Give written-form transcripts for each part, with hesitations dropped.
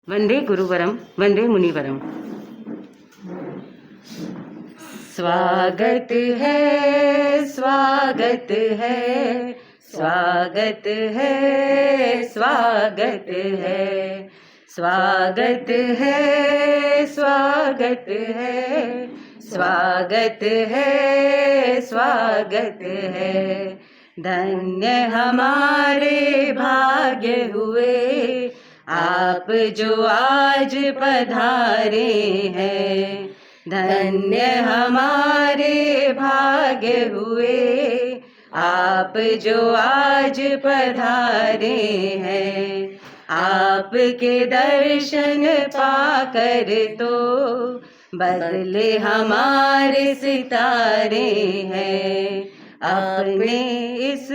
वंदे गुरुवरम वंदे मुनिवरम। स्वागत है स्वागत है स्वागत है स्वागत है स्वागत है स्वागत है स्वागत है स्वागत है। धन्य हमारे भाग्य हुए आप जो आज पधारे हैं। धन्य हमारे भाग्य हुए आप जो आज पधारे हैं। आपके दर्शन पाकर तो बदले हमारे सितारे हैं। अपने इस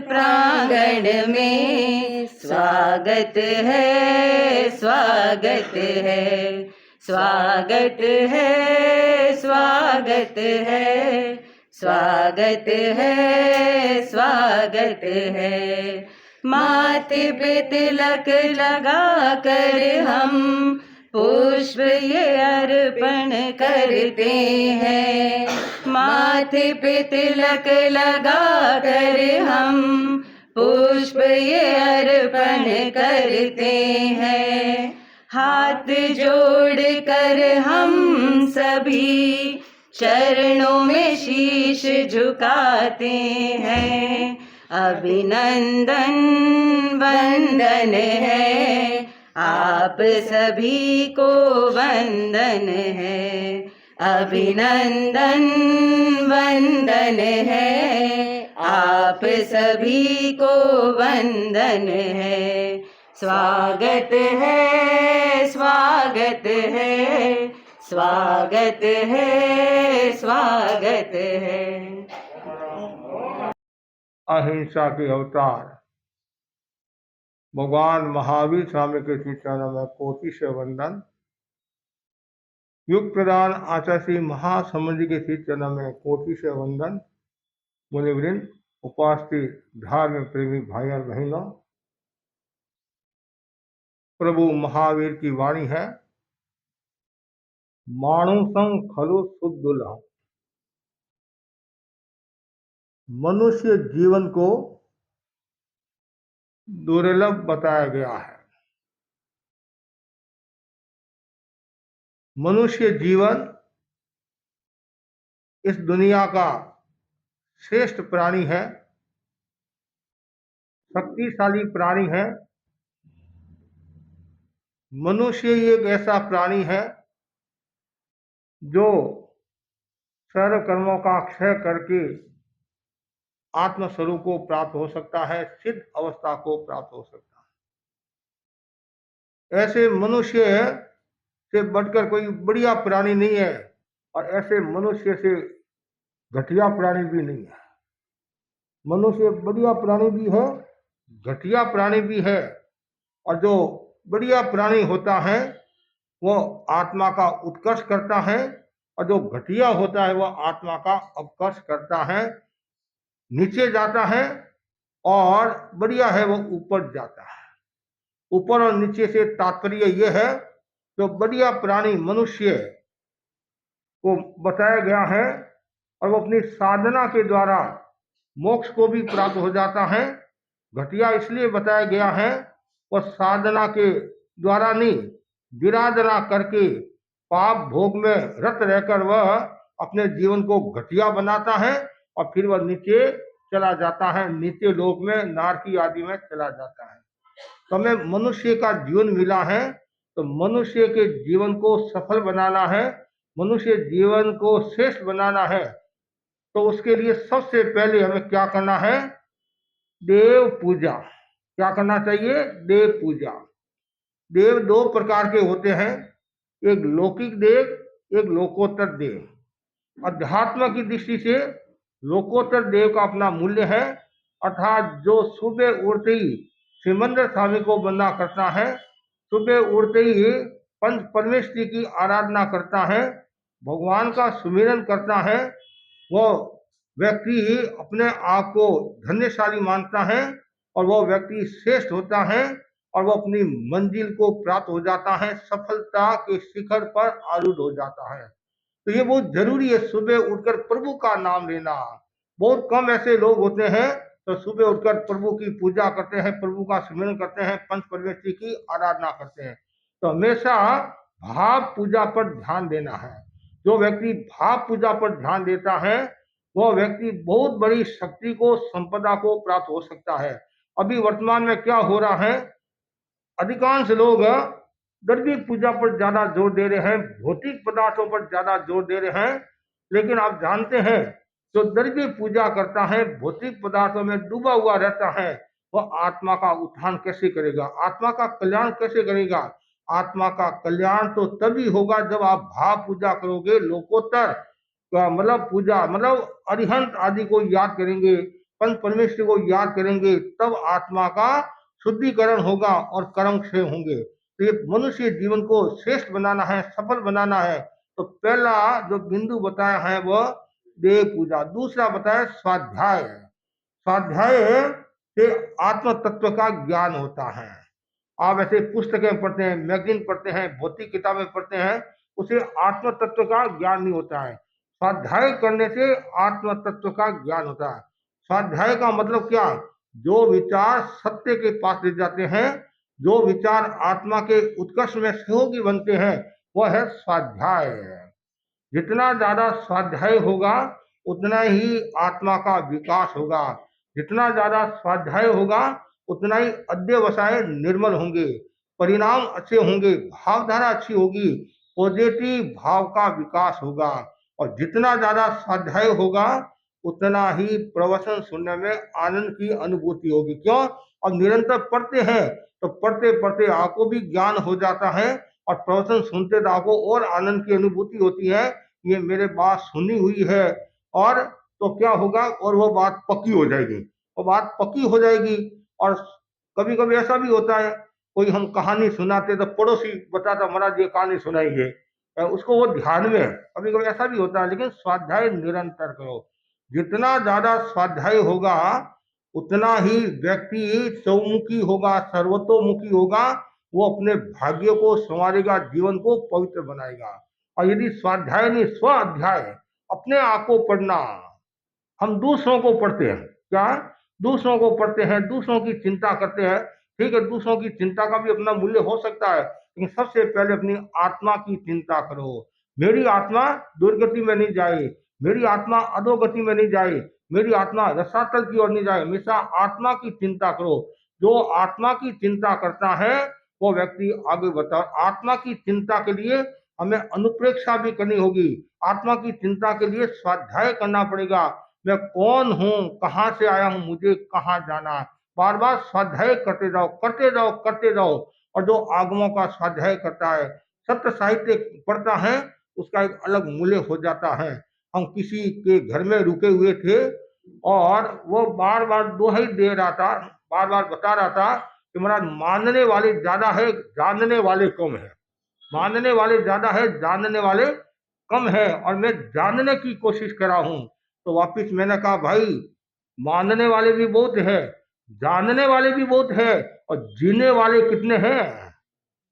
प्रांगण में स्वागत है स्वागत है स्वागत है स्वागत है स्वागत है स्वागत है। माथे पे तिलक लगा कर हम पुष्प ये अर्पण करते हैं। माथे पे तिलक लगा कर हम पुष्प ये अर्पण करते हैं। हाथ जोड़ कर हम सभी चरणों में शीश झुकाते हैं। अभिनंदन वंदन है आप सभी को वंदन है। अभिनंदन वंदन है आप सभी को वंदन है। स्वागत है स्वागत है स्वागत है स्वागत है। अहिंसा के अवतार भगवान महावीर स्वामी के श्री चरणों में कोटि से वंदन। युग प्रधान आचार्य श्री महासमुद्र के श्री चरणों में कोटि से वंदन। मुनिवृंद, उपस्थित धार्मिक प्रेमी भाई और बहनों, प्रभु महावीर की वाणी है, मानुषं खलु सुदुर्लभम्। मनुष्य जीवन को दुर्लभ बताया गया है। मनुष्य जीवन इस दुनिया का श्रेष्ठ प्राणी है, शक्तिशाली प्राणी है। मनुष्य एक ऐसा प्राणी है जो सर्व कर्मों का क्षय करके आत्म स्वरूप को प्राप्त हो सकता है, सिद्ध अवस्था को प्राप्त हो सकता है। ऐसे मनुष्य से बढ़कर कोई बढ़िया प्राणी नहीं है और ऐसे मनुष्य से घटिया प्राणी भी नहीं है। मनुष्य बढ़िया प्राणी भी है, घटिया प्राणी भी है, और जो बढ़िया प्राणी होता है वो आत्मा का उत्कर्ष करता है और जो घटिया होता है वह आत्मा का अपकर्ष करता है, नीचे जाता है, और बढ़िया है वो ऊपर जाता है। ऊपर और नीचे से तात्पर्य यह है जो बढ़िया प्राणी मनुष्य को बताया गया है और वो अपनी साधना के द्वारा मोक्ष को भी प्राप्त हो जाता है। घटिया इसलिए बताया गया है वह साधना के द्वारा नहीं, विराधना करके पाप भोग में रत रहकर वह अपने जीवन को घटिया बनाता है और फिर वह नीचे चला जाता है, नीचे लोक में नारकी आदि में चला जाता है। तो हमें मनुष्य का जीवन मिला है, तो मनुष्य के जीवन को सफल बनाना है, मनुष्य जीवन को श्रेष्ठ बनाना है, तो उसके लिए सबसे पहले हमें क्या करना है? देव पूजा। क्या करना चाहिए? देव पूजा। देव दो प्रकार के होते हैं, एक लौकिक देव, एक लोकोत्तर देव। अध्यात्म की दृष्टि से लोकोत्तर देव का अपना मूल्य है, अर्थात जो सुबह उठते ही श्रीमंदिर स्वामी को वंदना करता है, सुबह उठते ही पंच परमेश्वरी की आराधना करता है, भगवान का सुमिरन करता है, वो व्यक्ति अपने आप को धन्यशाली मानता है और वो व्यक्ति श्रेष्ठ होता है। और वो अपनी मंजिल को प्राप्त हो जाता है, सफलता के शिखर पर आरूढ़ हो जाता है। तो ये बहुत जरूरी है, सुबह उठकर प्रभु का नाम लेना। बहुत कम ऐसे लोग होते हैं तो सुबह उठकर प्रभु की पूजा करते हैं, प्रभु का स्मरण करते हैं, पंच परमेश्वरी की आराधना करते हैं। तो हमेशा भाव पूजा पर ध्यान देना है। जो व्यक्ति भाव पूजा पर ध्यान देता है वह व्यक्ति बहुत बड़ी शक्ति को, संपदा को प्राप्त हो सकता है। अभी वर्तमान में क्या हो रहा है, अधिकांश लोग धार्मिक पूजा पर ज्यादा जोर दे रहे हैं, भौतिक पदार्थों पर ज्यादा जोर दे रहे हैं। लेकिन आप जानते हैं जो धार्मिक पूजा करता है, भौतिक पदार्थों में डूबा हुआ रहता है, वह आत्मा का उत्थान कैसे करेगा, आत्मा का कल्याण कैसे करेगा? आत्मा का कल्याण तो तभी होगा जब आप भाव पूजा करोगे, लोकोत्तर मतलब पूजा, मतलब अरिहंत आदि को याद करेंगे, पंच परमेश्वर को याद करेंगे, तब आत्मा का शुद्धिकरण होगा और कर्म क्षय होंगे। तो ये मनुष्य जीवन को श्रेष्ठ बनाना है, सफल बनाना है, तो पहला जो बिंदु बताया है वह देव पूजा। दूसरा बताया स्वाध्याय। स्वाध्याय से आत्म तत्व का ज्ञान होता है। आप ऐसे पुस्तकें पढ़ते हैं, मैगजीन पढ़ते हैं, भौतिक किताबें पढ़ते हैं, उसे आत्म तत्व का ज्ञान नहीं होता है। स्वाध्याय करने से आत्म तत्व का ज्ञान होता है। स्वाध्याय का मतलब क्या? जो विचार सत्य के पास ले जाते हैं, जो विचार आत्मा के उत्कर्ष में सहयोगी बनते हैं, वह है स्वाध्याय। जितना ज्यादा स्वाध्याय होगा उतना ही आत्मा का विकास होगा। जितना ज्यादा स्वाध्याय होगा उतना ही अध्यवसाय निर्मल होंगे, परिणाम अच्छे होंगे, भावधारा अच्छी होगी, पॉजिटिव भाव का विकास होगा। और जितना ज्यादा स्वाध्याय होगा उतना ही प्रवचन सुनने में आनंद की अनुभूति होगी। क्यों? अब निरंतर पढ़ते हैं तो पढ़ते पढ़ते आपको भी ज्ञान हो जाता है और प्रवचन सुनते तो आपको और आनंद की अनुभूति होती है, ये मेरे बात सुनी हुई है। और तो क्या होगा, और वो बात पक्की हो जाएगी, वो बात पक्की हो जाएगी। और कभी कभी ऐसा भी होता है, कोई हम कहानी सुनाते तो पड़ोसी बताता महाराज ये कहानी सुनाइए, उसको वो ध्यान में है। कभी कभी ऐसा भी होता है, लेकिन स्वाध्याय निरंतर करो। जितना ज्यादा स्वाध्याय होगा उतना ही व्यक्ति चौमुखी होगा, सर्वतोमुखी होगा, वो अपने भाग्य को संवारेगा, जीवन को पवित्र बनाएगा। और यदि स्वाध्याय नहीं, स्व अध्याय, अपने आप को पढ़ना। हम दूसरों को पढ़ते हैं, क्या? दूसरों को पढ़ते हैं, दूसरों की चिंता करते हैं। ठीक है, दूसरों की चिंता का भी अपना मूल्य हो सकता है, लेकिन सबसे पहले अपनी आत्मा की चिंता करो। मेरी आत्मा दुर्गति में नहीं जाए, मेरी आत्मा अधोगति में नहीं जाए, मेरी आत्मा रसातल की ओर नहीं जाए। हमेशा आत्मा की चिंता करो। जो आत्मा की चिंता करता है वो व्यक्ति आगे बढ़ता है। आत्मा की चिंता के लिए हमें अनुप्रेक्षा भी करनी होगी। आत्मा की चिंता के लिए स्वाध्याय करना पड़ेगा। मैं कौन हूँ, कहाँ से आया हूँ, मुझे कहाँ जाना है। बार बार स्वाध्याय करते जाओ, करते जाओ, करते जाओ। और जो आगमों का स्वाध्याय करता है, सत्य साहित्य पढ़ता है, उसका एक अलग मूल्य हो जाता है। हम किसी के घर में रुके हुए थे और वो बार बार दोहाई दे रहा था, बार बार बता रहा था कि महाराज मानने वाले ज्यादा है, जानने वाले कम है। मानने वाले ज्यादा है, जानने वाले कम है, और मैं जानने की कोशिश कर रहा हूं। तो वापिस मैंने कहा भाई, मानने वाले भी बहुत है, जानने वाले भी बहुत है, और जीने वाले कितने हैं?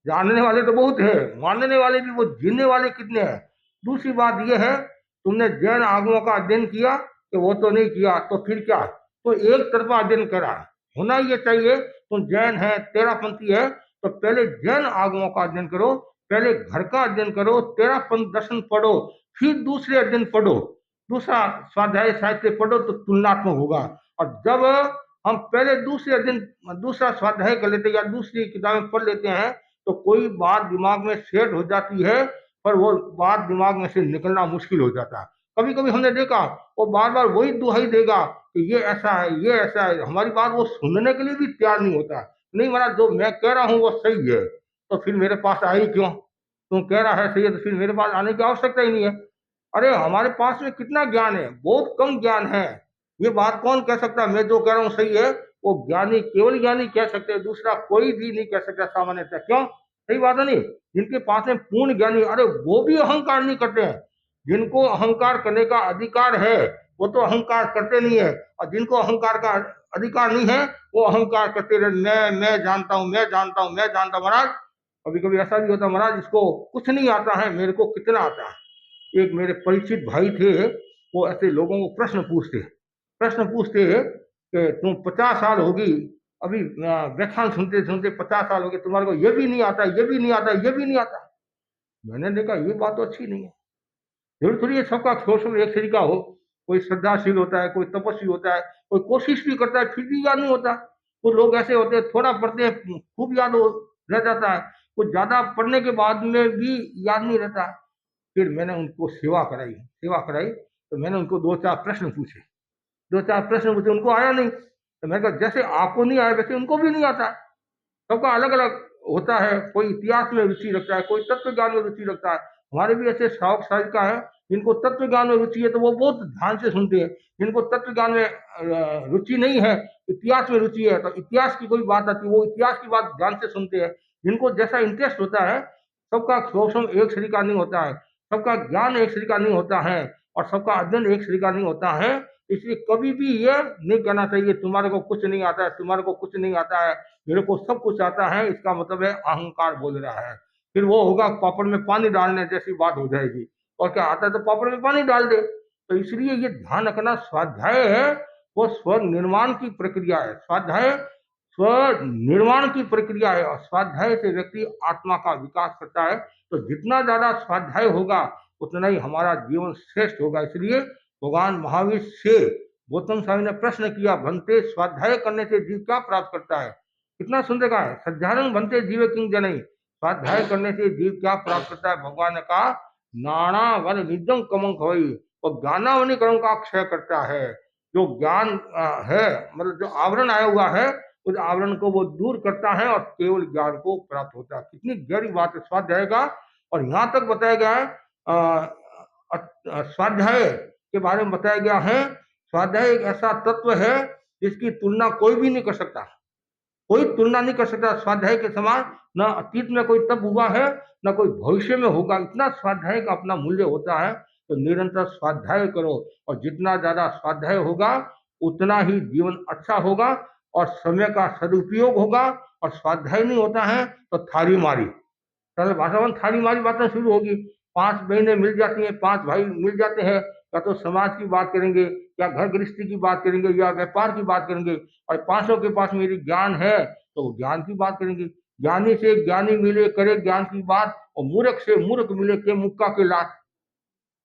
जानने वाले तो बहुत है, मानने वाले भी बहुत, जीने वाले कितने हैं? दूसरी बात यह है, तुमने जैन आगमों का अध्ययन किया कि वो तो नहीं किया, तो फिर क्या? तो एक तरफा अध्ययन करा। होना ये चाहिए, तुम जैन है, तेरापंथी है, तो पहले जैन आगमों का अध्ययन करो, पहले घर का अध्ययन करो, तेरापंथ दर्शन पढ़ो, फिर दूसरे अध्ययन पढ़ो, दूसरा स्वाध्याय साहित्य पढ़ो, तो तुलनात्मक होगा। और जब हम पहले दूसरे अध्ययन, दूसरा स्वाध्याय कर लेते या दूसरी किताबें पढ़ लेते हैं, तो कोई बात दिमाग में सेट हो जाती है, पर वो बात दिमाग में से निकलना मुश्किल हो जाता है। कभी कभी हमने देखा वो बार बार वही दुहाई देगा कि ये ऐसा है, ये ऐसा है, हमारी बात वो सुनने के लिए भी तैयार नहीं होता। नहीं महाराज, जो मैं कह रहा हूँ वो सही है, तो फिर मेरे पास आई क्यों? तुम कह रहा है सही है, तो फिर मेरे पास आने की आवश्यकता ही नहीं है। अरे हमारे पास में कितना ज्ञान है, बहुत कम ज्ञान है। ये बात कौन कह सकता है मैं जो कह रहा हूँ सही है? वो ज्ञानी, केवल ज्ञानी कह सकते हैं, दूसरा कोई भी नहीं कह सकता सामान्यतः। क्यों? सही बात है नहीं? जिनके पास में पूर्ण ज्ञानी, अरे वो भी अहंकार नहीं करते हैं। जिनको अहंकार करने का अधिकार है वो तो अहंकार करते नहीं है, और जिनको अहंकार का अधिकार नहीं है, वो अहंकार करते रहे, मैं जानता हूँ, मैं जानता हूँ, मैं जानता हूँ। महाराज कभी कभी ऐसा भी होता है, महाराज इसको कुछ नहीं आता है, मेरे को कितना आता है। एक मेरे परिचित भाई थे, वो ऐसे लोगों को प्रश्न पूछते कि तुम 50 साल होगी, अभी व्याख्यान सुनते सुनते 50 साल हो गए, तुम्हारे को ये भी नहीं आता, ये भी नहीं आता, ये भी नहीं आता। मैंने देखा ये बात तो अच्छी नहीं है। जरूर थोड़ी है सबका शोषण एक तरीका हो। कोई श्रद्धाशील होता है, कोई तपस्वी होता है, कोई कोशिश भी करता है फिर भी याद नहीं होता। कुछ लोग ऐसे होते हैं थोड़ा पढ़ते हैं खूब याद हो रह जाता है, कुछ ज्यादा पढ़ने के बाद में भी याद नहीं रहता। फिर मैंने उनको सेवा कराई तो मैंने उनको दो चार प्रश्न पूछे, उनको आया नहीं। तो मैंने कहा जैसे आपको नहीं आया वैसे उनको भी नहीं आता। सबका अलग अलग होता है, कोई इतिहास में रुचि रखता है, कोई तत्व ज्ञान में रुचि रखता है। हमारे भी ऐसे श्रावक साधिका है जिनको तत्व ज्ञान में रुचि है तो वो बहुत ध्यान से सुनते हैं। जिनको तत्व ज्ञान में रुचि नहीं है, इतिहास में रुचि है, तो इतिहास की कोई बात आती है वो इतिहास की बात ध्यान से सुनते हैं। जिनको जैसा इंटरेस्ट होता है, सबका शोषण एक श्री का नहीं होता है, सबका ज्ञान एक श्री का नहीं होता है, और सबका अध्ययन एक श्री का नहीं होता है। इसलिए कभी भी ये नहीं कहना चाहिए तुम्हारे को कुछ नहीं आता है, तुम्हारे को कुछ नहीं आता है, मेरे को सब कुछ आता है। इसका मतलब है अहंकार बोल रहा है। फिर वो होगा पापड़ में पानी डालने जैसी बात हो जाएगी। और क्या आता है तो पापड़ में पानी डाल दे। तो इसलिए ये ध्यान रखना, स्वाध्याय है वो स्व निर्माण की प्रक्रिया है। स्वाध्याय स्व निर्माण की प्रक्रिया है, और स्वाध्याय से व्यक्ति आत्मा का विकास करता है। तो जितना ज्यादा स्वाध्याय होगा उतना ही हमारा जीवन श्रेष्ठ होगा। इसलिए भगवान महावीर से गौतम स्वामी ने प्रश्न किया, भंते स्वाध्याय करने से जीव क्या प्राप्त करता है। कितना सुंदर कहा है, सज्जानन बनते जीव किंग जनई, स्वाध्याय करने से जीव क्या प्राप्त करता है। भगवान ने कहा नाना वन निजम कमंग खवई, और ज्ञानावनी कर्म का क्षय करता है। जो ज्ञान है, मतलब जो आवरण आया हुआ है, उस आवरण को वो दूर करता है और केवल ज्ञान को प्राप्त होता है। कितनी गहरी बात है स्वाध्याय का। और यहाँ तक बताया गया है स्वाध्याय के बारे में बताया गया है, स्वाध्याय एक ऐसा तत्व है जिसकी तुलना कोई भी नहीं कर सकता, कोई तुलना नहीं कर सकता स्वाध्याय के समान। न अतीत में कोई तब हुआ है, न कोई भविष्य में होगा। इतना स्वाध्याय का अपना मूल्य होता है। तो निरंतर स्वाध्याय करो, और जितना ज्यादा स्वाध्याय होगा उतना ही जीवन अच्छा होगा और समय का सदुपयोग होगा। और स्वाध्याय नहीं होता है तो थारी मारी, सरल भाषा में थारी मारी बातें शुरू होगी। 5 बहनें मिल जाती हैं, 5 भाई मिल जाते हैं, या तो समाज की बात करेंगे, या घर गृहस्थी की बात करेंगे, या व्यापार की बात करेंगे। और 500 के पास मेरी ज्ञान है तो वो ज्ञान की बात करेंगे। ज्ञानी से ज्ञानी मिले करे ज्ञान की बात, और मूर्ख से मूर्ख मिले के मुक्का के लात।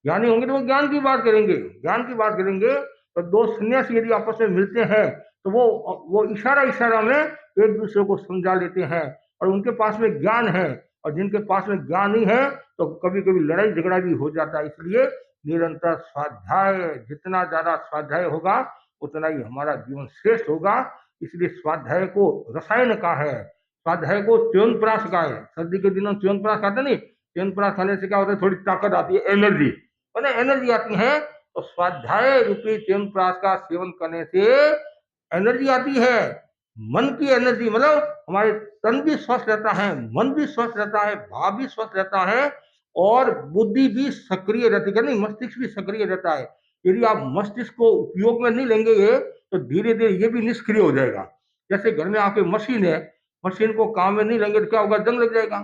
ज्ञानी होंगे तो वो ज्ञान की बात करेंगे, ज्ञान की बात करेंगे। तो दो सन्यासी यदि आपस में मिलते हैं तो वो इशारा में एक दूसरे को समझा लेते हैं, और उनके पास में ज्ञान है। और जिनके पास में ज्ञान नहीं है तो कभी कभी लड़ाई झगड़ा भी हो जाता है। इसलिए निरंतर स्वाध्याय, जितना ज्यादा स्वाध्याय होगा उतना ही हमारा जीवन श्रेष्ठ होगा। इसलिए स्वाध्याय को रसायन का है, स्वाध्याय को च्यवनप्राश का है। सर्दी के दिनों च्यवनप्राश खाते नहीं, च्यवनप्राश खाने से क्या होता है, थोड़ी ताकत आती है, एनर्जी, मतलब एनर्जी आती है। तो स्वाध्याय रूपी च्यवनप्राश का सेवन करने से एनर्जी आती है, मन की एनर्जी, मतलब हमारे तन भी स्वस्थ रहता है, मन भी स्वस्थ रहता है, भाव भी स्वस्थ रहता है, और बुद्धि भी सक्रिय रहती है, नहीं मस्तिष्क भी सक्रिय रहता है। यदि आप मस्तिष्क को उपयोग में नहीं लेंगे तो धीरे धीरे ये भी निष्क्रिय हो जाएगा। जैसे घर में आपके मशीन है, मशीन को काम में नहीं लेंगे तो क्या होगा, जंग लग जाएगा।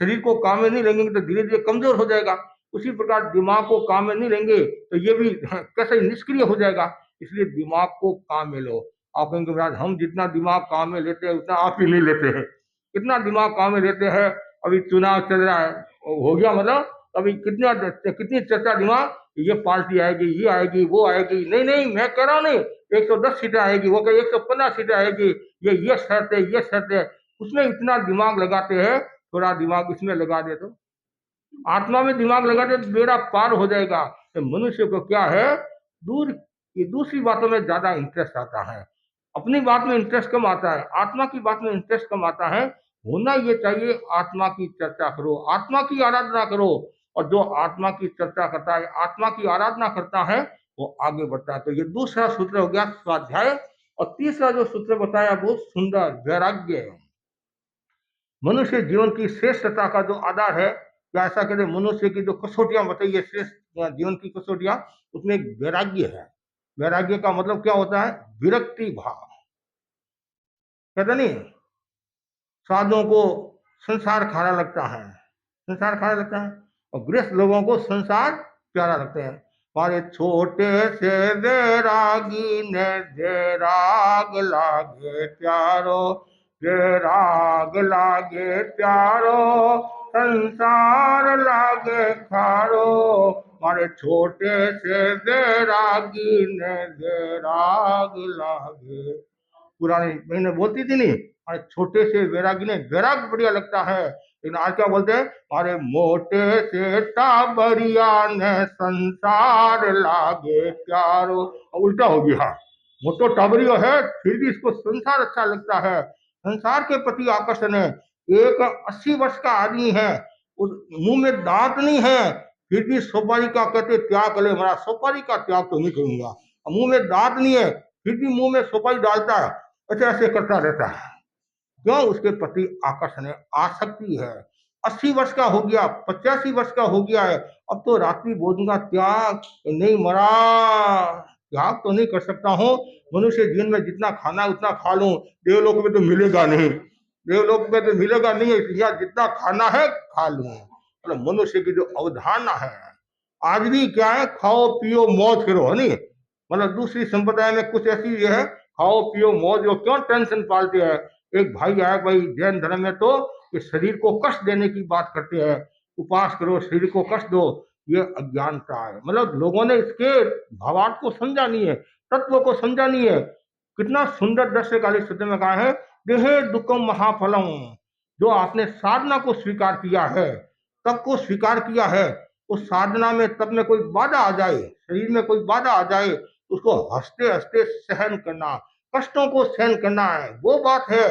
शरीर को काम में नहीं लेंगे तो धीरे धीरे कमजोर हो जाएगा। उसी प्रकार दिमाग को काम में नहीं लेंगे तो ये भी कैसे निष्क्रिय हो जाएगा। इसलिए दिमाग को काम में लो। आप कहेंगे महाराज हम जितना दिमाग काम में लेते हैं उतना आप ही नहीं लेते हैं। कितना दिमाग काम में लेते हैं। अभी चुनाव चल रहा है, हो गया मतलब अभी कितनी चर्चा दिमाग, ये पार्टी आएगी, ये आएगी, वो आएगी। नहीं नहीं, मैं कह रहा हूँ नहीं, 110 सीटें आएगी, वो कहे 115 सीटें आएगी, ये शर्त है, ये शर्त है। उसमें इतना दिमाग लगाते हैं, थोड़ा दिमाग इसमें लगा दे तो आत्मा में दिमाग लगा दे तो बेड़ा पार हो जाएगा। तो मनुष्य को क्या है, दूसरी बातों में ज्यादा इंटरेस्ट आता है, अपनी बात में इंटरेस्ट कम आता है, आत्मा की बात में इंटरेस्ट कम आता है। होना ये चाहिए आत्मा की चर्चा करो, आत्मा की आराधना करो। और जो आत्मा की चर्चा करता है, आत्मा की आराधना करता है, वो आगे बढ़ता है। तो ये दूसरा सूत्र हो गया स्वाध्याय। और तीसरा जो सूत्र बताया बहुत सुंदर, वैराग्य। मनुष्य जीवन की श्रेष्ठता का जो आधार है, या ऐसा कहते मनुष्य की जो कसौटियां बताइए श्रेष्ठ जीवन की कसौटियां, उसमें एक वैराग्य है। वैराग्य का मतलब क्या होता है, विरक्ति भाव। कहते नहीं, साधुओं को संसार खाना लगता है, संसार खाना लगता है, और गृहस्थ लोगों को संसार प्यारा लगते हैं। हमारे छोटे से वैरागी ने वैराग लागे प्यारो, वैराग लागे प्यारो, संसार लागे खारो। हमारे छोटे से वैरागी ने वैराग लागे। पुरानी बहने बोलती थी नहीं, अरे छोटे से वैरागी ने वैराग बढ़िया लगता है, लेकिन आज क्या बोलते हैं, अरे मोटे से टाबरिया ने संसार लागे प्यारो। उल्टा हो गया, मोटो टाबरिया है फिर भी इसको संसार अच्छा लगता है, संसार के प्रति आकर्षण है। एक 80 वर्ष का आदमी है, उस मुंह में दांत नहीं है, फिर भी सुपारी का कहते त्याग करे, हमारा सुपारी का त्याग तो नहीं करूंगा। मुंह में दांत नहीं है, फिर भी मुंह में सुपारी डालता है, ऐसे ऐसे करता रहता है। क्यों? उसके प्रति आकर्षण है, आसक्ति है। 80 वर्ष का हो गया, 85 वर्ष का हो गया है, अब तो रात्रि भोजन का त्याग नहीं, मरा त्याग तो नहीं कर सकता हूँ। मनुष्य जीवन में जितना खाना उतना खा लूं, देवलोक में तो मिलेगा नहीं, देवलोक में तो मिलेगा नहीं, यहाँ जितना खाना है खा लूं। मतलब मनुष्य की जो अवधारणा है आज भी क्या है, खाओ पियो मौज करो, है नहीं। मतलब दूसरी संप्रदाय में कुछ ऐसी है, खाओ पियो मौज, वो क्यों टेंशन पालते हैं। एक भाई आया, भाई जैन धर्म में तो ये शरीर को कष्ट देने की बात करते हैं, उपवास करो शरीर को कष्ट दो, ये अज्ञानता है। मतलब लोगों ने इसके भावार्थ को समझा नहीं है, तत्व को समझा नहीं है। कितना सुंदर दृश्य काली सूत्र में कहा है, देहे दुखम महाफलम। जो आपने साधना को स्वीकार किया है, तब को स्वीकार किया है, उस साधना में तब में कोई बाधा आ जाए, शरीर में कोई बाधा आ जाए, उसको हंसते हंसते सहन करना, कष्टों को सहन करना है, वो बात है।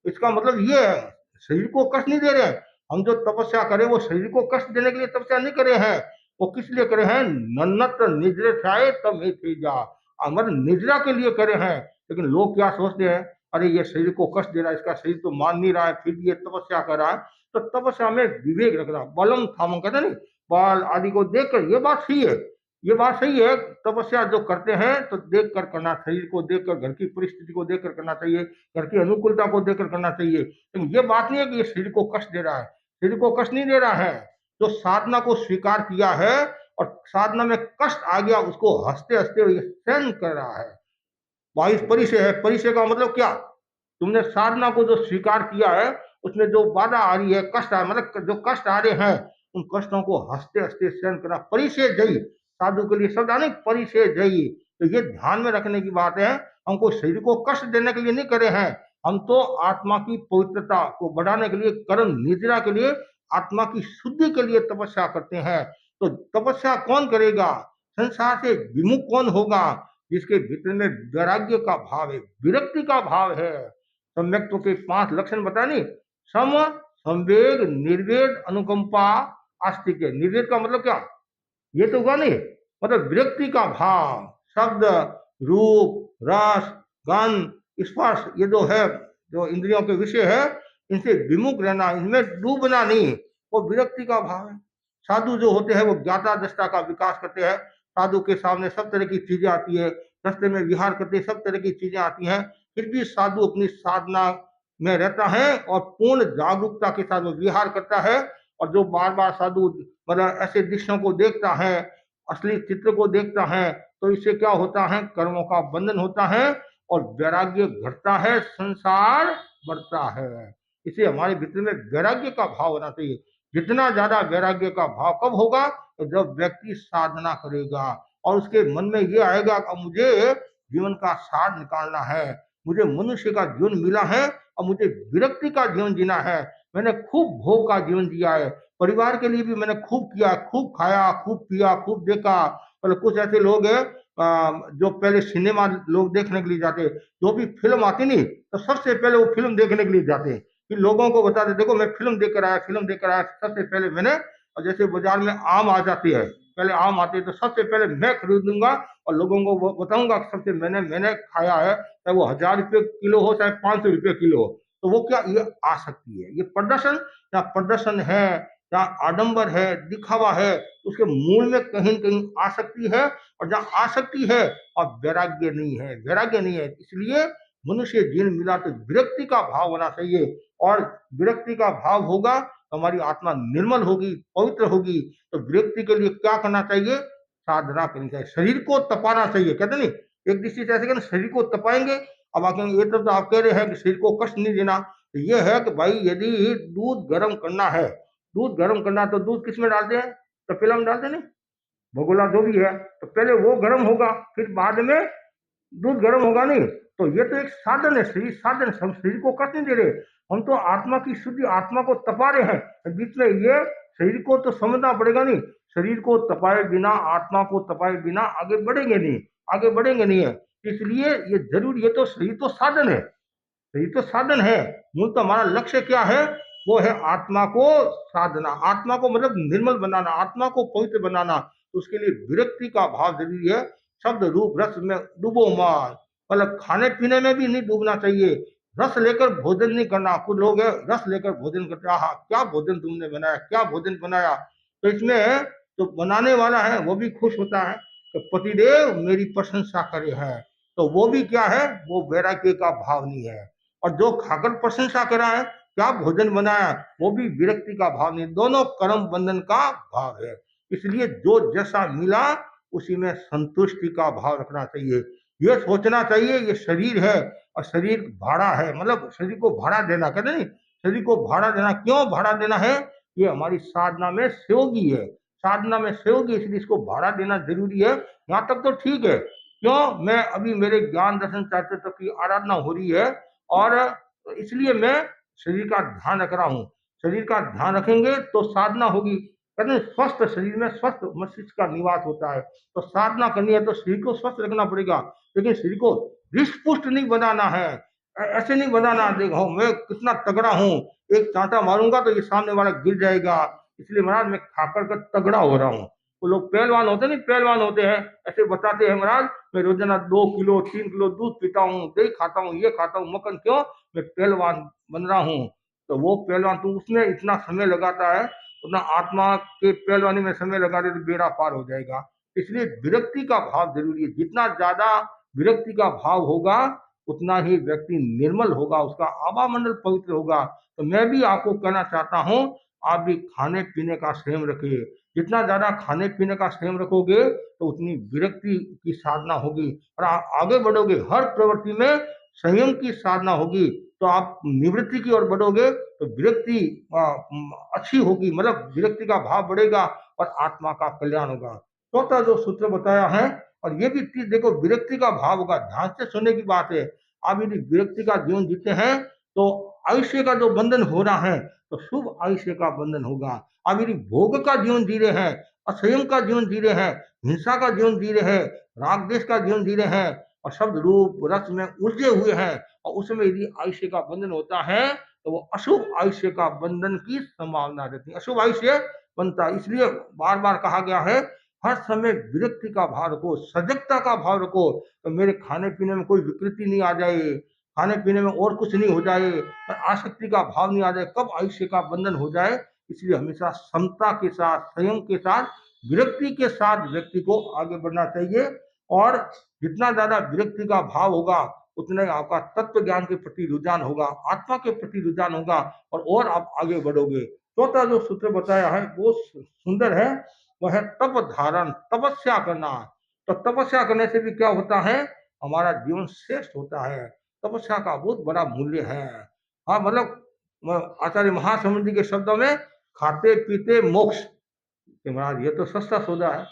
इसका मतलब ये है, शरीर को कष्ट नहीं दे रहे हैं हम। जो तपस्या करें वो शरीर को कष्ट देने के लिए तपस्या नहीं करे हैं, वो किस लिए करे हैं, नन्नत निजरे ठाए तब ही थी जा, मतलब निजरा के लिए करे हैं। लेकिन लोग क्या सोचते हैं, अरे ये शरीर को कष्ट दे रहा है, इसका शरीर तो मान नहीं रहा है, फिर ये तपस्या कर रहा है। तो तपस्या में विवेक रखना, बलम थाम कहते नहीं, बाल आदि को देखकर, ये बात सही है, ये बात सही है। तपस्या जो करते हैं तो देख कर करना, शरीर को देखकर, घर की परिस्थिति को देखकर करना चाहिए, घर की अनुकूलता को देखकर करना चाहिए। लेकिन ये बात नहीं है कि ये शरीर को कष्ट दे रहा है, शरीर को कष्ट नहीं दे रहा है। जो साधना को स्वीकार किया है और साधना में कष्ट आ गया, उसको हंसते हंसते हुए सहन कर रहा है। 22 परिचय है, परिचय का मतलब क्या, तुमने साधना को जो स्वीकार किया है, उसमें जो बाधा आ रही है, कष्ट आ, मतलब जो कष्ट आ रहे हैं, उन कष्टों को हंसते हंसते सहन करना। परिचय जयी साधु के लिए शब्द आने, परिचय जयी। तो ये ध्यान में रखने की बात है, हमको शरीर को कष्ट देने के लिए नहीं करे हैं, हम तो आत्मा की पवित्रता को बढ़ाने के लिए, कर्म निद्रा के लिए, आत्मा की शुद्धि के लिए तपस्या करते हैं। तो तपस्या कौन करेगा, संसार से विमुख कौन होगा, जिसके भीतर में वैराग्य का भाव है, विरक्ति का भाव है। सम्यक्त्व के 5 लक्षण बता नहीं, सम, संवेग, निर्वेद, अनुकंपा, आस्तिक। निर्वेद का मतलब क्या, ये तो हुआ नहीं, मतलब विरक्ति का भाव, शब्द, रूप, रस, गंध, स्पर्श, ये जो है, जो इंद्रियों के विषय है, इनसे विमुख रहना, इनमें डूबना नहीं, वो विरक्ति का भाव है। साधु जो होते हैं वो ज्ञाता दृष्टा का विकास करते हैं, साधु के सामने सब तरह की चीजें आती है, रास्ते में विहार करते सब तरह की चीजें आती हैं, फिर भी साधु अपनी साधना में रहता है और पूर्ण जागरूकता के साथ वो विहार करता है। और जो बार बार साधु मतलब ऐसे दृश्यों को देखता है, असली चित्र को देखता है, तो इससे क्या होता है, कर्मों का बंधन होता है और वैराग्य घटता है, संसार बढ़ता है। इसे हमारे भीतर में वैराग्य का भाव होना चाहिए। जितना ज्यादा वैराग्य का भाव कब होगा, तो जब व्यक्ति साधना करेगा और उसके मन में ये आएगा कि मुझे जीवन का सार निकालना है, मुझे मनुष्य का जीवन मिला है और मुझे विरक्ति का जीवन जीना है। मैंने खूब भोग का जीवन जिया है, परिवार के लिए भी मैंने खूब किया, खूब खाया, खूब पिया, खूब देखा। मतलब कुछ ऐसे लोग हैं जो पहले सिनेमा लोग देखने के लिए जाते, जो भी फिल्म आती नहीं तो सबसे पहले वो फिल्म देखने के लिए जाते, फिर लोगों को बताते देखो मैं फिल्म देख कर आया, फिल्म देख कर आया, सबसे पहले मैंने। और जैसे बाजार में आम आ जाती है, पहले आम आते तो सबसे पहले मैं खरीदूंगा और लोगों को वो बताऊंगा कि सबसे मैंने मैंने खाया है, चाहे वो 1000 रुपये किलो हो चाहे 500 रुपये किलो हो। तो वो क्या, ये आ सकती है, ये प्रदर्शन, या प्रदर्शन है या आडंबर है, दिखावा है, उसके मूल में कहीं न कहीं आसक्ति है। और जहाँ आसक्ति है और वैराग्य नहीं है, वैराग्य नहीं है, इसलिए मनुष्य जीवन मिला तो विरक्ति का भाव होना चाहिए, और विरक्ति का भाव होगा तो हमारी आत्मा निर्मल होगी, पवित्र होगी। तो विरक्ति के लिए क्या करना चाहिए? साधना करनी चाहिए, शरीर को तपाना चाहिए। कहते नहीं, एक दृष्टि से ऐसे कहते शरीर को तपाएंगे। अब आप कहेंगे ये तो आप कह रहे हैं कि शरीर को कष्ट नहीं देना। तो ये है कि भाई यदि दूध गर्म करना है, दूध गर्म करना तो दूध किस में डालते हैं? तपेला में डालते नहीं, भगोला जो भी है, तो पहले वो गर्म होगा, फिर बाद में दूध गर्म होगा नहीं। तो ये तो एक साधन है, शरीर साधन, हम शरीर को कष्ट नहीं दे रहे, हम तो आत्मा की शुद्धि, आत्मा को तपा रहे हैं। बीच में ये शरीर को तो समझना पड़ेगा नहीं, शरीर को तपाए बिना, आत्मा को तपाए बिना आगे बढ़ेंगे नहीं, आगे बढ़ेंगे नहीं है। इसलिए ये जरूर, ये तो शरीर तो साधन है, शरीर तो साधन है। मूल तो हमारा लक्ष्य क्या है? वो है आत्मा को साधना, आत्मा को मतलब निर्मल बनाना, आत्मा को पवित्र बनाना। तो उसके लिए विरक्ति का भाव जरूरी है। शब्द रूप रस में डूबो मत, मतलब खाने पीने में भी नहीं डूबना चाहिए, रस लेकर भोजन नहीं करना। कुछ लोग है रस लेकर भोजन करते, आहा क्या भोजन तुमने बनाया, क्या भोजन बनाया। तो इसमें तो बनाने वाला है वो भी खुश होता है कि पतिदेव मेरी प्रशंसा करे है, तो वो भी क्या है? वो वैराग्य का भाव नहीं है। और जो खाकर प्रशंसा करा है, क्या भोजन बनाया, वो भी विरक्ति का भाव नहीं, दोनों कर्म बंधन का भाव है। इसलिए जो जैसा मिला उसी में संतुष्टि का भाव रखना चाहिए। ये सोचना चाहिए ये शरीर है और शरीर भाड़ा है, मतलब शरीर को भाड़ा देना, कहते नहीं, शरीर को भाड़ा देना। क्यों भाड़ा देना है? ये हमारी साधना में सहयोगी है, साधना में सहयोगी, इसलिए इसको भाड़ा देना जरूरी है। यहाँ तक तो ठीक है। क्यों? मैं अभी मेरे ज्ञान दर्शन चाहते तक की आराधना हो रही है, और इसलिए मैं शरीर का ध्यान रख रहा हूँ। शरीर का ध्यान रखेंगे तो साधना होगी। कहते हैं स्वस्थ शरीर में स्वस्थ मस्तिष्क का निवास होता है। तो साधना करनी है तो शरीर को स्वस्थ रखना पड़ेगा, लेकिन शरीर को हृष्ट पुष्ट नहीं बनाना है। ऐसे नहीं बनाना, देखो मैं कितना तगड़ा हूँ, एक चांटा मारूंगा तो ये सामने वाला गिर जाएगा, इसलिए महाराज मैं खाकर कर तगड़ा हो रहा हूँ। वो लोग पहलवान होते नहीं, पहलवान होते हैं, ऐसे बताते हैं महाराज मैं रोजाना 2 किलो 3 किलो दूध पीता हूँ, दही खाता हूँ, ये खाता हूँ, मक्खन, क्यों? मैं पहलवान बन रहा हूँ। तो वो पहलवान तो उसमें इतना समय लगाता है, उतना आत्मा के पहलवानी में समय लगा दे तो बेड़ा पार हो जाएगा। इसलिए विरक्ति का भाव जरूरी है। जितना ज्यादा विरक्ति का भाव होगा उतना ही व्यक्ति निर्मल होगा, उसका आवामंडल पवित्र होगा। तो मैं भी आपको कहना चाहता हूँ, आप भी खाने पीने का संयम रखिए। जितना ज्यादा खाने पीने का संयम रखोगे तो उतनी विरक्ति की साधना होगी, और आप आगे बढ़ोगे। हर प्रवृत्ति में संयम की साधना होगी तो आप निवृत्ति की ओर बढ़ोगे, तो विरक्ति अच्छी होगी, मतलब विरक्ति का भाव बढ़ेगा और आत्मा का कल्याण होगा। चौथा जो सूत्र बताया है, और ये भी चीज देखो, विरक्ति का भाव होगा, ध्यान से सुनने की बात है। आप यदि विरक्ति का जीवन जीते हैं तो आयुष्य का जो बंधन हो रहा है तो शुभ आयुष्य का बंधन होगा। आप यदि भोग का जीवन जी रहे हैं, असंयम का जीवन जी रहे हैं, हिंसा का जीवन जी रहे हैं, राग देश का जीवन जी रहे हैं, और शब्द रूप रस में उलझे हुए हैं, और उसमें यदि आयुष्य का बंधन होता है तो वो अशुभ आयुष्य का बंधन की संभावना रहती है, अशुभ आयुष्य बनता है। इसलिए बार बार कहा गया है हर समय विरक्ति का भाव रखो, सजगता का भाव रखो, तो मेरे खाने पीने में कोई विकृति नहीं आ जाए, खाने पीने में और कुछ नहीं हो जाए, और आसक्ति का भाव नहीं आ जाए, कब आयुष्य का बंधन हो जाए। इसलिए हमेशा समता के साथ, संयम के साथ, विरक्ति के साथ व्यक्ति को आगे बढ़ना चाहिए। और जितना ज्यादा विरक्ति का भाव होगा उतना ही आपका तत्व ज्ञान के प्रति रुझान होगा, आत्मा के प्रति रुझान होगा, और आप आगे बढ़ोगे। चौथा जो सूत्र बताया है वो सुंदर है, वह है तप धारण, तपस्या करना। तो तपस्या करने से भी क्या होता है? हमारा जीवन श्रेष्ठ होता है। तपस्या का बहुत बड़ा मूल्य है। हाँ, मतलब आचार्य महासमुद्र जी के शब्दों में खाते पीते मोक्ष, कि महाराज ये तो सस्ता सौदा है,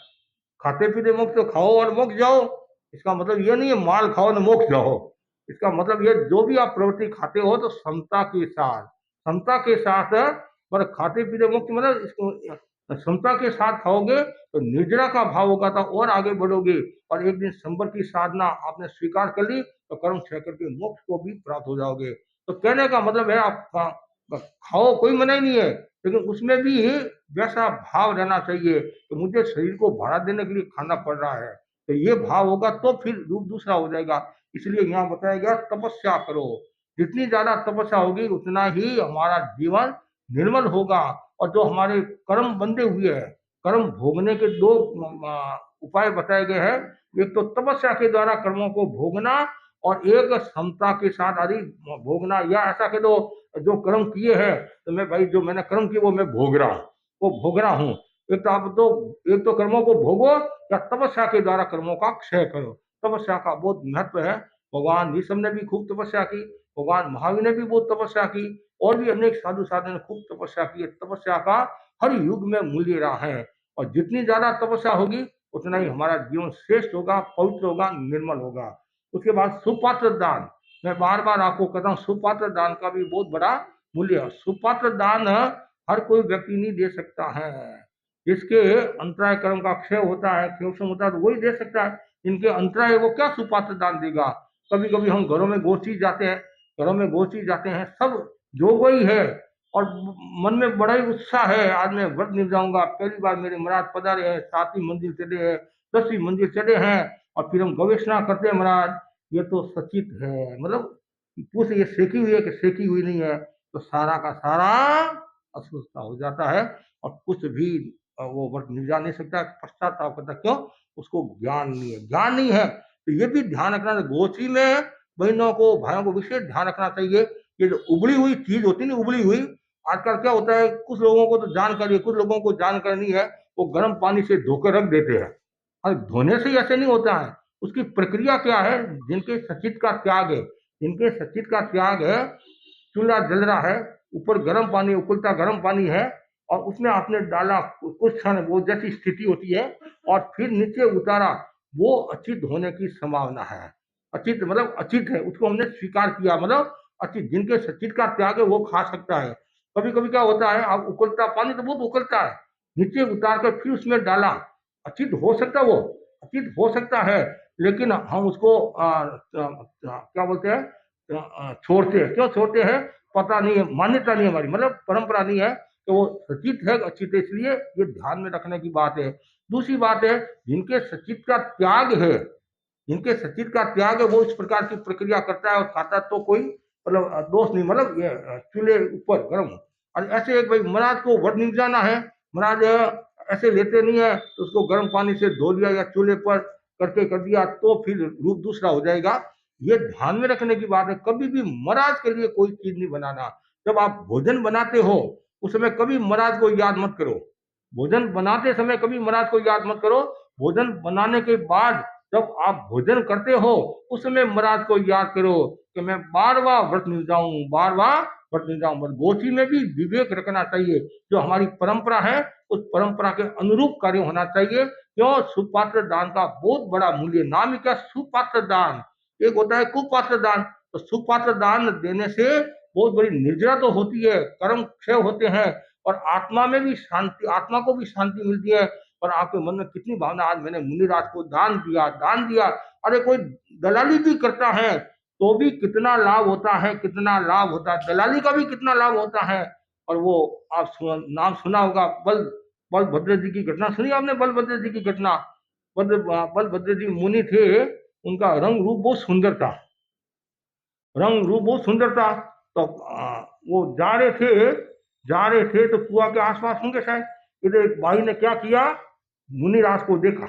खाते पीते मोक्ष, तो खाओ और मोक्ष जाओ। इसका मतलब ये नहीं है माल खाओ तो मोक्ष जाओ, इसका मतलब ये जो भी आप प्रवृत्ति खाते हो तो समता के साथ, समता के साथ, पर खाते पीते मुक्त मतलब इसको समता के साथ खाओगे तो निर्जरा का भाव होगा तो और आगे बढ़ोगे। और एक दिन संबर की साधना आपने स्वीकार कर ली तो कर्म छह करके मोक्ष को भी प्राप्त हो जाओगे। तो कहने का मतलब है आप खाओ, कोई मना ही नहीं है, लेकिन उसमें भी वैसा भाव रहना चाहिए कि मुझे शरीर को भाड़ा देने के लिए खाना पड़ रहा है। तो ये भाव होगा तो फिर रूप दूसरा हो जाएगा। इसलिए यहाँ बताया गया तपस्या करो। जितनी ज्यादा तपस्या होगी उतना ही हमारा जीवन निर्मल होगा। और जो हमारे कर्म बंधे हुए हैं, कर्म भोगने के दो उपाय बताए गए हैं। एक तो तपस्या के द्वारा कर्मों को भोगना, और एक समता के साथ अरे भोगना, या ऐसा कह दो जो कर्म किए हैं तो मैं भाई जो मैंने कर्म किए वो मैं भोग रहा हूँ, वो भोग रहा हूँ। एक तो आप तो एक तो कर्मों को भोगो या तपस्या के द्वारा कर्मों का क्षय करो। तपस्या का बहुत महत्व है। भगवान ऋषभ ने भी खूब तपस्या की, भगवान महावीर ने भी बहुत तपस्या की, और भी अनेक साधु साधु ने खूब तपस्या की। तपस्या का हर युग में मूल्य रहा है, और जितनी ज्यादा तपस्या होगी उतना ही हमारा जीवन श्रेष्ठ होगा, पवित्र होगा, निर्मल होगा। उसके बाद सुपात्र दान, मैं बार बार आपको कहता हूँ सुपात्र दान का भी बहुत बड़ा मूल्य है। सुपात्र दान हर कोई व्यक्ति नहीं दे सकता है। जिसके अंतराय कर्म का क्षय होता है, क्षय होता है, तो वही दे सकता है। इनके अंतराय है वो क्या सुपात्र दान देगा। कभी कभी हम घरों में गोष्ठी जाते हैं, घरों में गोष्ठी जाते हैं, सब जो वही है, और मन में बड़ा ही उत्साह है, आज मैं व्रत नहीं जाऊंगा, पहली बार मेरे महाराज पधारे हैं, 7वीं मंजिल चढ़े हैं, 10वीं मंजिल चढ़े हैं, और फिर हम गवेषणा करते हैं महाराज ये तो सचित है, मतलब पूछ ये सेकी हुई है कि सेकी हुई नहीं है, तो सारा का सारा अस्वस्थता हो जाता है, और कुछ भी वो व्रत निभा नहीं सकता, पश्चाताप करता। क्यों? उसको ज्ञान नहीं है, ज्ञान नहीं है। तो ये भी ध्यान रखना, गोष्ठी में बहनों को भाइयों को विशेष ध्यान रखना चाहिए। ये जो उबली हुई चीज होती है ना, उबली हुई, आजकल क्या होता है, कुछ लोगों को तो जानकारी है, कुछ लोगों को जानकारी नहीं है, वो गर्म पानी से धोकर रख देते हैं। और धोने से ही ऐसे नहीं होता है, उसकी प्रक्रिया क्या है। जिनके सचित का त्याग है, जिनके सचित का त्याग है, चूल्हा जल रहा है, ऊपर गर्म पानी, उकलता गर्म पानी है, और उसमें आपने डाला कुछ क्षण, वो जैसी स्थिति होती है, और फिर नीचे उतारा, वो अचित होने की संभावना है। अचित मतलब अचित है, उसको हमने स्वीकार किया, मतलब अचित। जिनके सचित का त्याग है वो खा सकता है। कभी कभी क्या होता है, आप उकलता पानी तो बहुत उकलता है, नीचे उतार कर फिर उसमें डाला, अचित हो सकता है, वो अचित हो सकता है, लेकिन हम उसको क्या बोलते हैं, छोड़ते हैं। क्यों छोड़ते हैं? पता नहीं है, मान्यता नहीं है हमारी, मतलब परंपरा नहीं है, तो वो सचित है अचित है, इसलिए ये ध्यान में रखने की बात है। दूसरी बात है, जिनके सचित का त्याग है, जिनके सचित का त्याग है, वो इस प्रकार की प्रक्रिया करता है और खाता, तो कोई मतलब दोष नहीं, मतलब ये चूल्हे ऊपर गर्म। और ऐसे एक भाई महाराज को व्रत नहीं जाना है, महाराज ऐसे लेते नहीं है, तो उसको गर्म पानी से धो लिया या चूल्हे पर करके कर दिया, तो फिर रूप दूसरा हो जाएगा। ये ध्यान में रखने की बात है। कभी भी महाराज के लिए कोई चीज नहीं बनाना। जब आप भोजन बनाते हो उस समय कभी महाराज को याद मत करो, भोजन बनाते समय कभी महाराज को याद मत करो। भोजन बनाने के बाद जब आप भोजन करते हो उस समय महाराज को याद करो कि मैं बार बार व्रत नहीं जाऊं, बार बार व्रत नहीं जाऊं। बस गोष्ठी में भी विवेक रखना चाहिए, जो हमारी परंपरा है उस परंपरा के अनुरूप कार्य होना चाहिए। क्यों? सुपात्र दान का बहुत बड़ा मूल्य, नाम ही क्या, सुपात्र दान। एक होता है कुपात्र दान। तो सुपात्र दान देने से बहुत बड़ी निर्जरा तो होती है, कर्म क्षय होते हैं, और आत्मा में भी शांति, आत्मा को भी शांति मिलती है। और आपके मन में कितनी भावना, आज मैंने मुनिराज को दान दिया, दान दिया। अरे कोई दलाली भी करता है तो भी कितना लाभ होता है, कितना लाभ होता है, दलाली का भी कितना लाभ होता है। और वो आप नाम सुना होगा, बलभद्र जी की घटना सुनी आपने? बलभद्र जी की घटना, बलभद्र जी मुनि थे, उनका रंग रूप बहुत सुंदर था, रंग रूप बहुत सुंदर था। तो वो जा रहे थे तो कुआ के आसपास होंगे शायद, इधर एक भाई ने क्या किया, मुनिराज को देखा,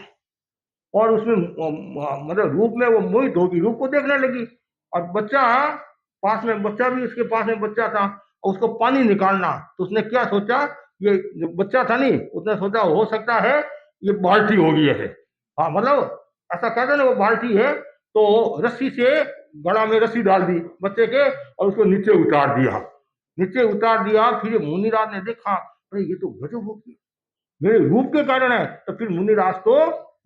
और उसमें मतलब रूप में वो मोहित होगी, रूप को देखने लगी। और बच्चा पास में, बच्चा भी उसके पास में बच्चा था, और उसको पानी निकालना, तो उसने क्या सोचा, ये जो बच्चा था नहीं, उसने सोचा हो सकता है ये बाल्टी होगी ऐसे। हाँ मतलब ऐसा कहते ना, वो बाल्टी है, तो रस्सी से गला में रस्सी डाल दी बच्चे के, और उसको नीचे उतार दिया, नीचे उतार दिया। फिर मुनिराज ने देखा, अरे ये तो गजब हो गया, मेरे रूप के कारण है। तो फिर मुनिराज तो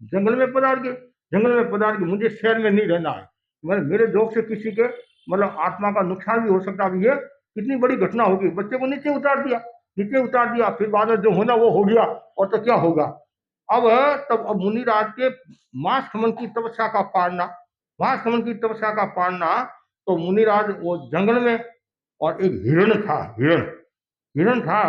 जंगल में पधार गए, जंगल में पधार के, मुझे शहर में नहीं रहना है, मतलब मेरे जोक से किसी के मतलब आत्मा का नुकसान भी हो सकता भी है, कितनी बड़ी घटना होगी। बच्चे को नीचे उतार दिया, नीचे उतार दिया, फिर बाद में जो होना वो हो गया, और तो क्या होगा। अब तब अब मुनिराज के मांस खमन की तपस्या का पारना, मांस खमन की तपस्या का पारना। तो मुनिराज वो जंगल में, और एक हिरण था, हिरण, हिरण था।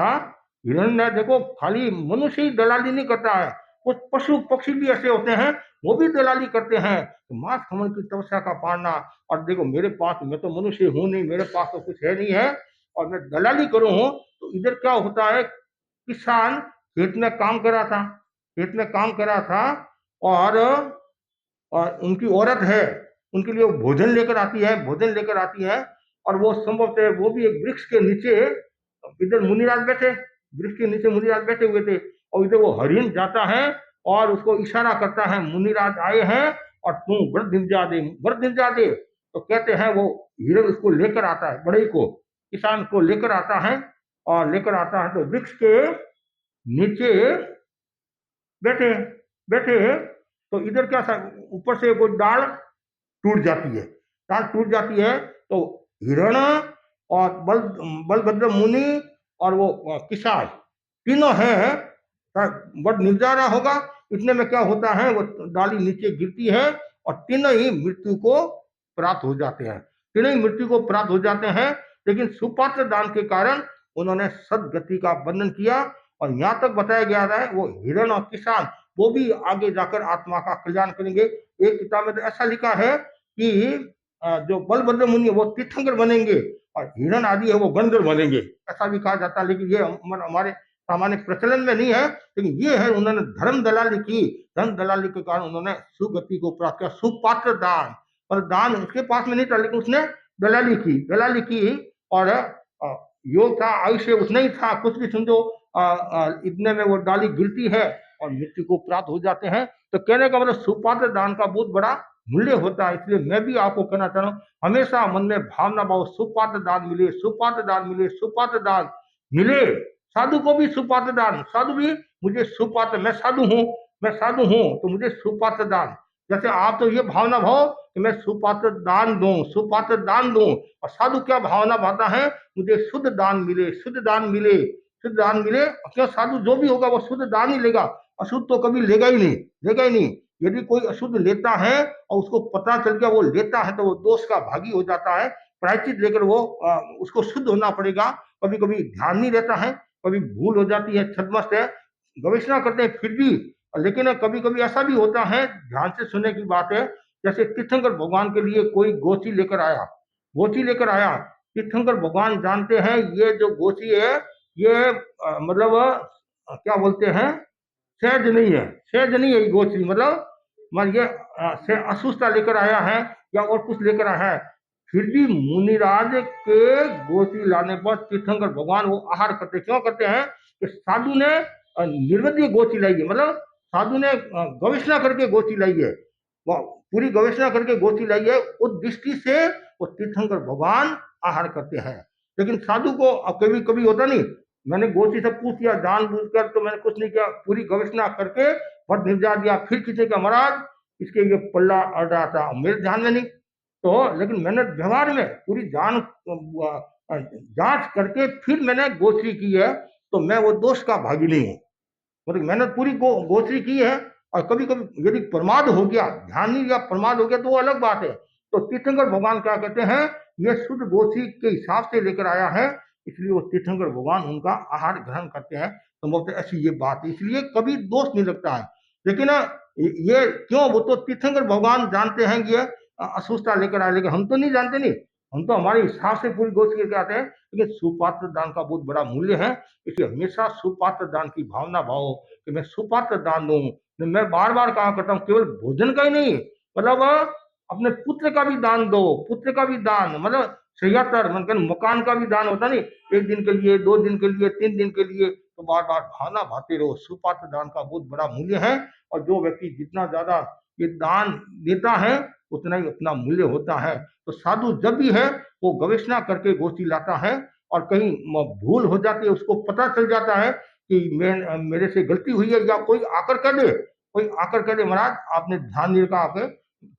हिरण ने देखो, खाली मनुष्य ही दलाली नहीं करता है, कुछ पशु पक्षी भी ऐसे होते हैं, वो भी दलाली करते हैं। तो मांस खमन की तपस्या का पालना, और देखो मेरे पास, मैं तो मनुष्य हूं नहीं, मेरे पास तो कुछ है नहीं है, और मैं दलाली करूं हूं। तो इधर क्या होता है, किसान खेत में काम कर रहा था, खेत में काम कर रहा था, और उनकी औरत है, उनके लिए वो भोजन लेकर आती है, भोजन लेकर आती है। और वो संभवतः वो भी एक वृक्ष के नीचे, इधर मुनिराज बैठे, वृक्ष के नीचे मुनिराज बैठे हुए थे, और इधर वो हरिण जाता है और उसको इशारा करता है, मुनिराज आए हैं और तू व्रत निभा दे, व्रत निभा दे। तो कहते हैं वो हिरण उसको लेकर आता है, बड़े को, किसान को लेकर आता है, और लेकर आता है तो वृक्ष के नीचे बैठे बैठे। तो इधर क्या था, ऊपर से कोई डाल टूट जाती है, डाल टूट जाती है। तो हिरण और बलभद्र मुनि और वो किसान तीनों हैं, बट निर्जारा होगा। इतने में क्या होता है, वो डाली नीचे गिरती है और तीनों ही मृत्यु को प्राप्त हो जाते हैं, तीनों ही मृत्यु को प्राप्त हो जाते हैं। लेकिन सुपात्र दान के कारण उन्होंने सदगति का वर्णन किया, और यहाँ तक बताया गया है वो हिरण और किसान वो भी आगे जाकर आत्मा का कल्याण करेंगे। एक किताब में तो ऐसा लिखा है कि जो बलभद्र मुनि वो तीर्थंकर बनेंगे और हिरण आदि है वो गंधर्व बनेंगे, ऐसा भी कहा जाता है। लेकिन ये हमारे सामान्य प्रचलन में नहीं है, लेकिन ये है उन्होंने धर्म दलाली की, धर्म दलाली के कारण उन्होंने सुगति को प्राप्त किया। सुपात्र दान, और दान उसके पास में नहीं था, लेकिन उसने दलाली की, दलाली की। और योग था, आयुष्य उसने ही था, कुछ भी समझो, इतने में वो डाली गिरती है और मृत्यु को प्राप्त हो जाते हैं। तो कहने का मतलब सुपात्र दान का बहुत बड़ा मूल्य होता है। इसलिए मैं भी आपको कहना चाह रहा हूँ, हमेशा मन में भावना भाव, सुपात्र दान मिले, सुपात्र दान मिले, सुपात्र दान मिले। साधु को भी सुपात्र दान, साधु भी मुझे सुपात्र, मैं साधु हूँ, मैं साधु हूँ तो मुझे सुपात्र दान। जैसे आप तो ये भावना भाव कि मैं सुपात्र दान दूं, सुपात्र दान दूं, और साधु क्या भावना भाता है, मुझे शुद्ध दान मिले, शुद्ध दान मिले, शुद्ध दान मिले। क्यों, साधु जो भी होगा वो शुद्ध दान ही लेगा, अशुद्ध तो कभी लेगा ही नहीं, लेगा ही नहीं। यदि कोई अशुद्ध लेता है और उसको पता चल गया वो लेता है, तो वो दोष का भागी हो जाता है। प्रायश्चित लेकर वो उसको शुद्ध होना पड़ेगा। कभी कभी ध्यान नहीं रहता है, कभी भूल हो जाती है, छदमस्त है, गवेषणा करते हैं फिर भी। लेकिन कभी कभी ऐसा भी होता है, ध्यान से सुनने की बात है। जैसे तीर्थंकर भगवान के लिए कोई गोची लेकर आया, गोची लेकर आया। तीर्थंकर भगवान जानते हैं ये जो गोची है ये मतलब क्या बोलते हैं, सहज नहीं है, सहज नहीं है ये गोची। मतलब मान ये से असुस्ता लेकर आया है या और कुछ लेकर आया है, फिर भी मुनिराज के गोची लाने पर तीर्थंकर भगवान वो आहार करते। क्यों करते हैं कि साधु ने निर्वध्य गोची लाई है, मतलब साधु ने गवेषणा करके गोची लाई है, वो पूरी गवेषणा करके गोची लाई है। उस दृष्टि से वो तीर्थंकर भगवान आहार करते हैं। लेकिन साधु को कभी कभी होता नहीं, मैंने गोची से पूछ लिया जान बूझ कर, तो मैंने कुछ नहीं किया, पूरी गवेषणा करके वध निपजा दिया। फिर किसी का महाराज इसके ये पल्ला अड़ रहा था, मेरे ध्यान में नहीं। तो लेकिन मैंने व्यवहार में पूरी जांच करके फिर मैंने गोचरी की है, तो मैं वो दोष का भागी नहीं हूँ। मतलब मैंने पूरी गोचरी की है। और कभी कभी यदि प्रमाद हो गया, ध्यान नहीं दिया, प्रमाद हो गया तो वो अलग बात है। तो तीर्थंकर भगवान क्या कहते हैं, ये शुद्ध गोचरी के हिसाब से लेकर आया है, इसलिए वो तीर्थंकर भगवान उनका आहार ग्रहण करते हैं। तो बोलते ऐसी ये बात है, इसलिए कभी दोष नहीं लगता है। लेकिन ये क्यों, वो तो तीर्थंकर भगवान जानते हैं कि ये असुस्ता लेकर आए, लेकिन हम तो नहीं जानते। नहीं, हम तो हमारे हिसाब से पूरी गोचरी लेकर आते हैं। लेकिन सुपात्र दान का बहुत बड़ा मूल्य है, इसलिए हमेशा सुपात्र दान की भावना भाव कि मैं सुपात्र दान दूं। मैं बार बार कहा करता हूँ, केवल भोजन का ही नहीं, मतलब अपने पुत्र का भी दान दो, पुत्र का भी दान, मतलब सह्यातर मतलब मकान का भी दान होता नहीं, 1 दिन के लिए, 2 दिन के लिए, 3 दिन के लिए। तो बार बार भावना भाते रहो, सुपात्र दान का बहुत बड़ा मूल्य है। और जो व्यक्ति जितना ज्यादा ये दान देता है उतना ही अपना मूल्य होता है। तो साधु जब भी है वो गवेषणा करके गोची लाता है, और कहीं भूल हो जाती है, उसको पता चल जाता है कि मेरे से गलती हुई है, या कोई आकर कह दे, कोई आकर कह दे महाराज आपने ध्यान नहीं रखा, आपने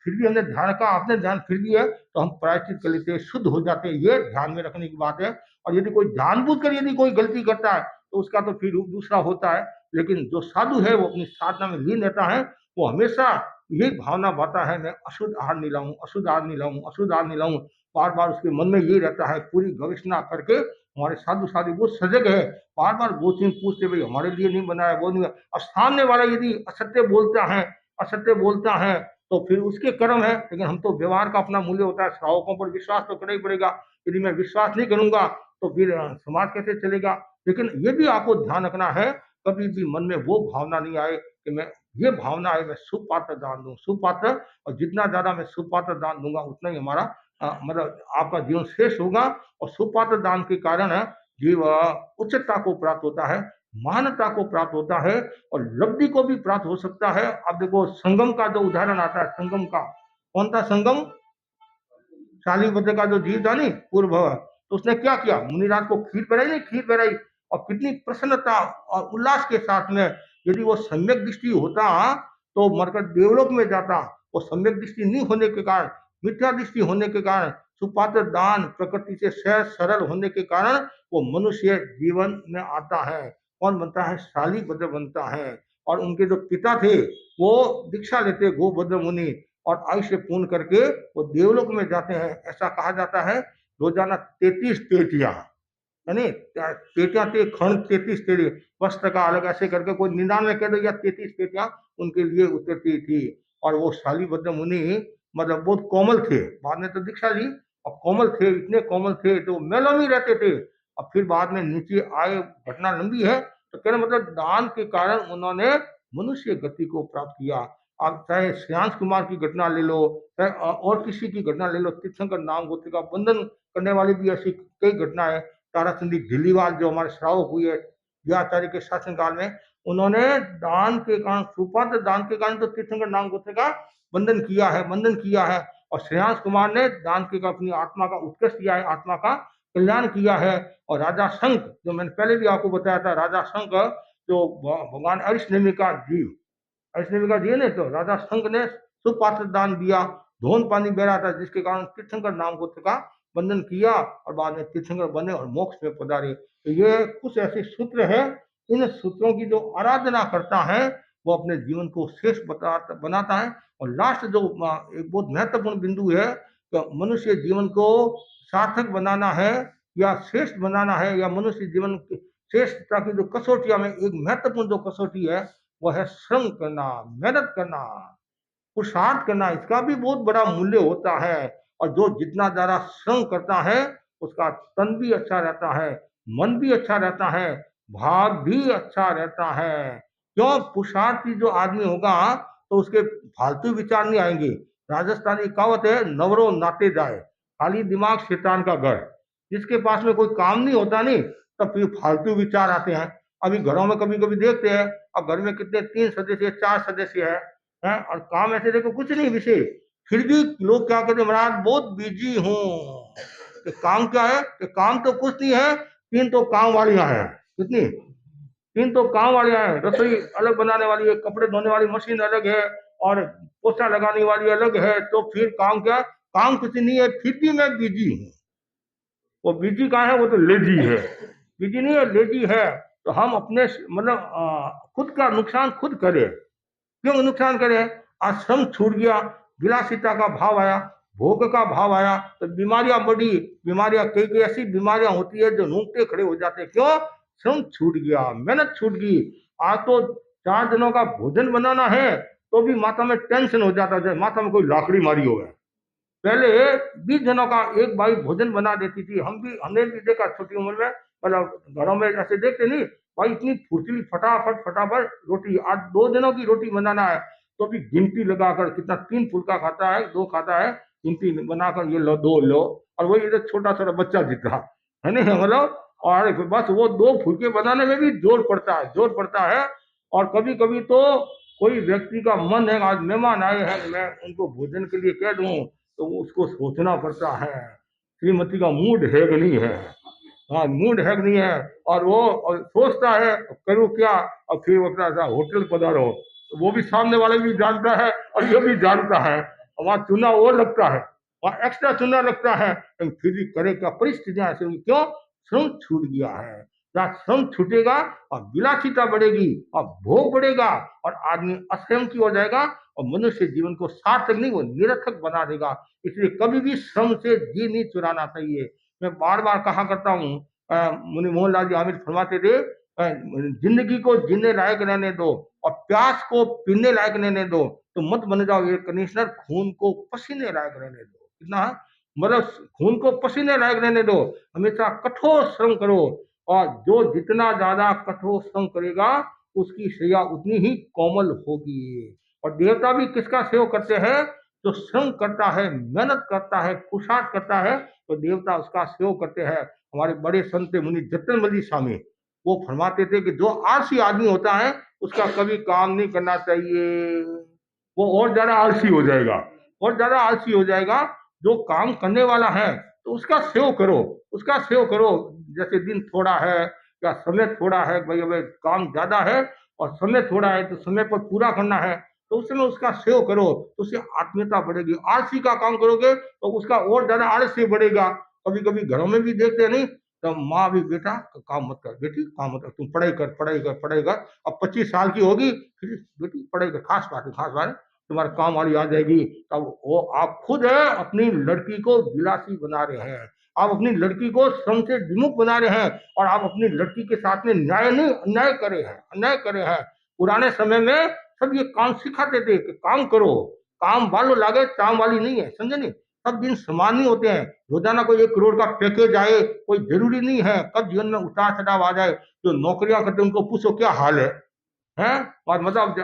फिर भी हमने ध्यान रखा, आपने ध्यान फिर भी है, तो हम प्रायश्चित कर लेते हैं, शुद्ध हो जाते हैं। ये ध्यान में रखने की बात है। और यदि कोई जानबूझकर यदि कोई गलती करता है तो उसका तो फिर रूप दूसरा होता है। लेकिन जो साधु है वो अपनी साधना में लीन रहता है, वो हमेशा यही भावना पाता है, मैं अशुद्ध आहार नहीं लाऊं, अशुद्ध आहार नहीं लाऊं, अशुद्ध आहार नहीं लाऊं। बार बार उसके मन में यही रहता है, पूरी गवेषणा करके। हमारे साधु साधु बहुत सजग है, बार बार गोचिन पूछते भाई हमारे लिए नहीं बनाया, वो नहीं। और सामने वाला यदि असत्य बोलता है, असत्य बोलता है, तो फिर उसके कर्म है। लेकिन हम तो व्यवहार का अपना मूल्य होता है, श्रावकों पर विश्वास तो करना ही पड़ेगा। यदि मैं विश्वास नहीं करूंगा तो फिर समाज कैसे चलेगा। लेकिन ये भी आपको ध्यान रखना है, कभी भी मन में वो भावना नहीं आए कि मैं ये भावना है, मैं सुपात्र दान दूं, सुपात्र, और जितना ज्यादा मैं सुपात्र दान दूंगा उतना ही हमारा मतलब आपका जीवन श्रेष्ठ होगा। और सुपात्र दान के कारण जीव उच्चता को प्राप्त होता है, महानता को प्राप्त होता है, और लब्धि को भी प्राप्त हो सकता है। अब देखो संगम का जो उदाहरण आता है, संगम का, कौन था संगम? शालीभद्र का जो जीव था नहीं, पूर्व भव, तो उसने क्या किया, मुनिराज को खीर पिलाई, नहीं खीर पिलाई, और कितनी प्रसन्नता और उल्लास के साथ में, यदि वो सम्यक दृष्टि होता तो मरकर देवलोक में जाता। वो सम्यक दृष्टि नहीं होने के कारण, मिथ्या दृष्टि होने के कारण, सुपात्र दान प्रकृति से सहज सरल होने के कारण वो मनुष्य जीवन में आता है। कौन बनता है? शालीभद्र बनता है। और उनके जो पिता थे वो दीक्षा लेते गोभद्र मुनि, और आयुष्य पूर्ण करके वो देवलोक में जाते हैं। ऐसा कहा जाता है रोजाना 33 पेटियां, यानी पेटियां थे, खंड 33 थे, वस्त्र का अलग ऐसे करके कोई 99 कह दो या 33 पेटियां उनके लिए उतरती थी। और वो शालीभद्र मुनि मतलब बहुत कोमल थे, बाद में तो दीक्षा ली, और कोमल थे, इतने कोमल थे तो मेलों में रहते थे। और फिर बाद में नीचे आए, घटना लंबी है, तो कहने मतलब दान के कारण उन्होंने मनुष्य गति को प्राप्त किया। आप चाहे श्रेयांश कुमार की घटना ले लो, चाहे और किसी की घटना ले लो, तीर्थंकर नाम गोत्र का बंधन करने वाली भी ऐसी कई घटनाएं। ताराचंदी झिल्लीवाल जो हमारे श्रावक हुई है व्याचार्य के शासन काल में, उन्होंने दान के कारण, सुपात्र दान के कारण तो तीर्थंकर नाम गोत्र का बंधन किया है। और श्रेयांश कुमार ने दान के अपनी आत्मा का उत्कृष्ट किया है, आत्मा का कल्याण किया है। और राजा शंख, जो मैंने पहले भी आपको बताया था, राजा शंख जो भगवान अरिष्टनेमि का जीव, अरिष्टनेमि का जीव ने, तो राजा शंख ने सुपात्र दान दिया, धोन पानी बह रहा था, जिसके कारण तीर्थंकर नाम गोत्र का बंधन किया, और बाद में तीर्थंकर बने और मोक्ष में पधारे। तो ये कुछ ऐसे सूत्र है, इन सूत्रों की जो आराधना करता है वो अपने जीवन को श्रेष्ठ बनाता है। और लास्ट जो एक बहुत महत्वपूर्ण बिंदु है, तो मनुष्य जीवन को सार्थक बनाना है या श्रेष्ठ बनाना है, या मनुष्य जीवन की श्रेष्ठता की जो कसौटियां में एक महत्वपूर्ण जो कसौटी है वो है श्रम करना, मेहनत करना, पुरुषार्थ करना। इसका भी बहुत बड़ा मूल्य होता है। और जो जितना ज्यादा श्रम करता है उसका तन भी अच्छा रहता है, मन भी अच्छा रहता है, भाग भी अच्छा रहता है। क्यों? पुरुषार्थी जो आदमी होगा तो उसके फालतू विचार नहीं आएंगे। राजस्थानी कहावत है, नवरो नाते जाए, खाली दिमाग शैतान का घर। जिसके पास में कोई काम नहीं होता नहीं, तब फिर फालतू विचार आते हैं। अभी घरों में कभी कभी देखते हैं, अब घर में कितने 3 सदस्य 4 सदस्य है, और काम ऐसे देखो कुछ नहीं विषय, फिर भी लोग क्या कहते हैं, महाराज बहुत बिजी हूँ। तो काम क्या है? कि काम तो कुछ नहीं है, 3 तो काम वालियां हैं। कितनी? 3 तो काम वालियां हैं। रसोई अलग बनाने वाली है, कपड़े धोने वाली मशीन अलग है, और पोछा लगाने वाली अलग है। तो फिर काम क्या? काम कुछ नहीं है, फिर भी मैं बिजी हूँ। वो बिजी कहाँ है? वो तो लेजी है। बिजी नहीं है, लेजी है। तो हम अपने मतलब खुद का नुकसान खुद करें। क्यों नुकसान करें? आज श्रम छूट गया, विलासिता का भाव आया, भोग का भाव आया, तो बीमारियां बढ़ी। बीमारियां कई कई ऐसी बीमारियां होती है जो रोंगटे खड़े हो जाते हैं। क्यों? श्रम छूट गया, मेहनत छूट गई। आज तो 4 दिनों का भोजन बनाना है तो भी माथा में टेंशन हो जाता है, माथा में कोई लाकड़ी मारी हो। पहले 20 जनों का एक बाई भोजन बना देती थी। हमने भी देखा छोटी उम्र में, मतलब घरों में ऐसे देखते नहीं, भाई इतनी फुर्तीली फटाफट फटाफट रोटी। आज 2 जनों की रोटी बनाना है तो भी गिनती लगाकर, कितना 3 फुल्का खाता है, 2 खाता है, गिनती बनाकर ये लो 2 लो। और वही इधर छोटा छोटा बच्चा जितना है नहीं, मतलब, और बस वो 2 फुल्के बनाने में भी जोर पड़ता है। और कभी कभी तो कोई व्यक्ति का मन है, आज मेहमान आए हैं, मैं उनको भोजन के लिए कह दूं, तो उसको सोचना पड़ता है, श्रीमती का मूड है कि नहीं है। हाँ, मूड है कि नहीं है। और वो और सोचता है करूँ क्या। और फिर वो अपना ऐसा होटल पधारो, तो वो भी सामने वाले भी जानता है और ये भी जानता है, और वहाँ चूना वो लगता है, वहाँ एक्स्ट्रा चूना लगता है, लेकिन फिर भी करे क्या, परिस्थितियां ऐसी हुई। क्यों? श्रम छूट गया है। जहाँ श्रम छूटेगा और विलासिता बढ़ेगी और भोग बढ़ेगा, और आदमी असंयम की हो जाएगा, और मनुष्य जीवन को सार्थक नहीं, वो निरर्थक बना देगा। इसलिए कभी भी श्रम से जी नहीं चुराना चाहिए। मैं बार बार कहा करता हूँ, मुनि मोहनलाल जी आमिर फरमाते थे, जिंदगी को जीने लायक रहने दो और प्यास को पीने लायक रहने दो, तो मत बन जाओ एयर कंडीशनर, खून को पसीने लायक रहने दो। कितना? मतलब खून को पसीने लायक रहने दो। हमेशा कठोर श्रम करो, और जो जितना ज्यादा कठोर श्रम करेगा उसकी शैया उतनी ही कोमल होगी। और देवता भी किसका सेव करते हैं? जो श्रम करता है, मेहनत करता है, पुरुषार्थ करता है, तो देवता उसका सेव करते हैं। हमारे बड़े संत मुनि जतनमली स्वामी वो फरमाते थे कि जो आलसी आदमी होता है उसका कभी काम नहीं करना चाहिए, वो और ज्यादा आलसी हो जाएगा, और ज्यादा आलसी हो जाएगा। जो काम करने वाला है तो उसका सेव करो, उसका सेव करो। जैसे दिन थोड़ा है या समय थोड़ा है, भाई अगर काम ज्यादा है और समय थोड़ा है तो समय पर पूरा करना है, तो उस समय उसका सेव करो, तो उससे आत्मीयता बढ़ेगी। आलसी का काम करोगे तो उसका और ज्यादा आलस्य बढ़ेगा। कभी कभी घरों में भी देखते नहीं, तो माँ भी, बेटा काम मत कर, बेटी काम मत कर, तुम पढ़ाई कर, पढ़ाई कर, पढ़ाई कर। अब 25 साल की होगी, फिर बेटी पढ़ाई कर, खास बात है, खास बात है, तुम्हारे काम वाली आ जाएगी। तब वो आप खुद है अपनी लड़की को विलासी बना रहे हैं, आप अपनी लड़की को श्रम से विमुख बना रहे हैं, और आप अपनी लड़की के साथ में न्याय नहीं, अन्याय करे हैं, अन्याय करे हैं। पुराने समय में सब ये काम सिखाते थे कि काम करो, काम वालों लागे, काम वाली नहीं है, समझे नहीं। सब दिन समान नहीं होते हैं। रोजाना कोई 1 करोड़ का पैकेज आए कोई जरूरी नहीं है, कब जीवन में उतार चढ़ाव आ जाए। जो नौकरियां करते हैं उनको पूछो क्या हाल है। और मतलब